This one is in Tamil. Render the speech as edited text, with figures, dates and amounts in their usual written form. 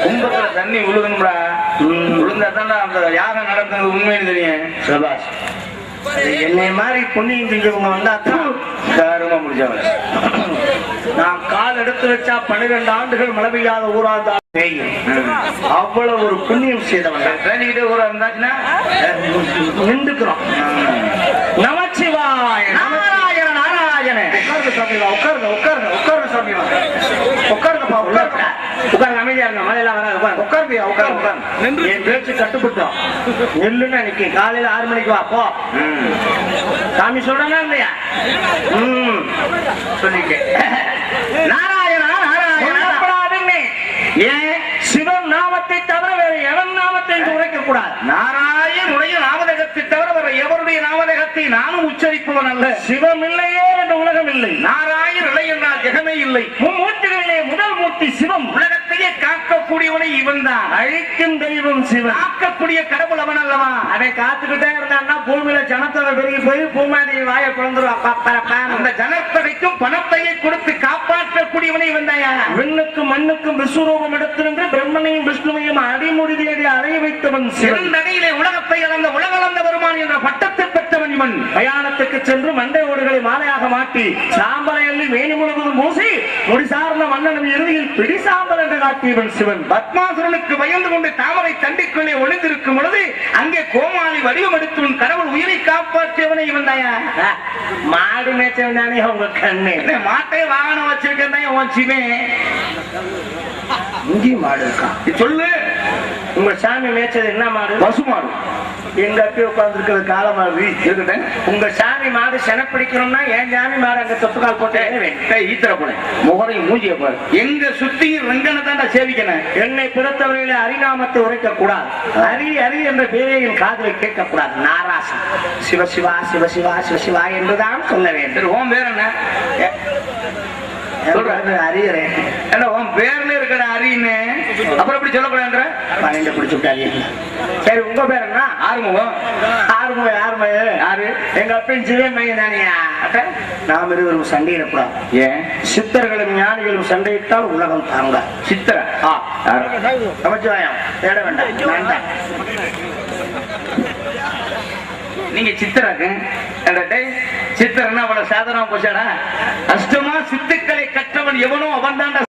கும்பத்துல தண்ணி விழுகணும்டா. விழுந்தா தான் அந்த யாகம் நடக்கிறது உண்மைன்னு தெரியும். சபாஷ். என்னை மாதிரி புண்ணியம் செஞ்சவங்க வந்தா தாரமா முடிச்சவங்க. நான் கால் எடுத்து வச்சா 12 ஆண்டுகள் மழை பெய்யாத ஊரா இருந்தா அவ்வளவு ஒரு புண்ணியம் செய்தவங்க. வேண்டிக்கிட்டே ஊரா இருந்தாச்சுன்னா நின்றுக்கிறோம். நமச்சிவாய நாராயண நாராயண. உட்காருங்க சாமிவா, உட்காருங்க உட்காருங்க உட்காருங்க சாமிவா, உட்காருங்கப்பா உட்காருங்க. உட்காருங்க, அமைதியா இருங்க, மழையெல்லாம் வராது. உட்காருங்க உட்காருங்க உட்காருங்க. என் பேச்சு கட்டுப்பட்டோம். நெல்லுன்னு அன்னைக்கு காலையில 6 மணிக்கு வா போ. சாமி சொல்றா இல்லையா? சொல்லிட்டேன். நாராயணா நாராயண. ஏன் சிவன் நாமத்தை தவிர வேற எவன் நாமத்தை உரைக்க கூடாது? நாராயணுடைய நாமதகத்தை தவிர வேற எவருடைய நாமதகத்தை நானும் உச்சரிப்பவன் அல்ல. சிவம் இல்லையே என்ற உலகம் இல்லை. நாராயண் இல்லை என்றால் ஜெகமே இல்லை. மும்மூர்த்திகளிலே முதல் மூர்த்தி சிவம். உலகத்தையே காக்கக்கூடியவனை இவன் தான். அழிக்கும் தெய்வம் சிவன். காக்கக்கூடிய கடவுள் அவன் அல்லவா? அதை காத்துக்கிட்டே இருந்தான்னா பூமியில ஜனத்தொகை பெருகி போய் பூமாதி வாயை பிறந்துருவா. அந்த ஜனத்தொகைக்கும் பணத்தையை கொடுத்து காப்பாற்றக்கூடியவனை இவன் தான். விண்ணுக்கும் மண்ணுக்கும் விஸ்வரூபம் எடுத்திருந்து பிரம்மனையும் விஷ்ணுவையும் அடிமுடி தேடி அடைய வைத்தவன் சிவன். நடையிலே உலகத்தை அளந்த உலகளந்த வருமான் என்ற பட்டத்தை பெற்றவன் இவன். பிரயாணத்துக்கு சென்று மண்டை ஓடுகளை மாலையாக மாட்டி சாம்பலை அள்ளி மேனி முழுவதும் மூசி முடிசார்ந்த மன்னனும் இறுதியில் பிடி சாம்பல் என்று காட்டியவன் சிவன். பத்மாசுரனுக்கு பயந்து கொண்டு தாமரை தண்டிக்குள்ளே ஒளிந்திருக்கும் பொழுது அங்கே கோமாளி வடிவம் எடுத்து கடவுள் உயிரை காப்பாற்றியவனை இவன் தாயா. மாடு மேய்ச்சவன் தானே உங்க கண்ணு. மாட்டை வாகனம் வச்சிருக்கேன் உன் சிவன். இங்கேயும் மாடு இருக்கான். சொல்லு, உங்க சாமி மேய்ச்சது என்ன மாடு? பசு மாடு. எங்க அப்பி உட்கார்ந்து இருக்கிறது கால மாடு இருக்கட்டும். உங்க சாமி மாடு செனப்பிடிக்கணும்னா என் சாமி மாடு அங்க தொப்புக்கால் போட்டு ஈத்தர போனேன். முகரையும் மூஞ்சிய பாரு. எங்க சுத்தியும் ரெங்கனை தான் சேவிக்கணும். என்னை பிறத்தவரையில அரிநாமத்தை உரைக்க கூடாது. அரி அரி என்ற பேரை என் காதில் கேட்க கூடாது. நாராசம் சிவசிவா சிவசிவா சிவசிவா என்றுதான் சொல்ல வேண்டும். ஓம் பேர் என்ன? அறியறேன். உன் பேர்ல இருக்கிற அரின்னு அப்புறம் எப்படி சொல்லக்கூடாது? 12 பிடிச்சு விட்டாங்க. சரி, உங்க பேர் என்ன? ஆறுமுகம். ஆறுமுகம் யாரு? எங்க அப்பன் சிவமையன் தானியா. நாம் இருவரும் சண்டையிடக்கூடாது. ஏன்? சித்தர்களும் ஞானிகளும் சண்டையிட்டால் உலகம் தாங்க. சித்தர நமச்சிவாயம் தேட வேண்டாம். நீங்க சித்தராக்கு சித்தர்னா அவ்வளவு சாதாரணமா போச்சாடா? அஷ்டமா சித்துக்களை கற்றவன் எவனோ அவன் தான்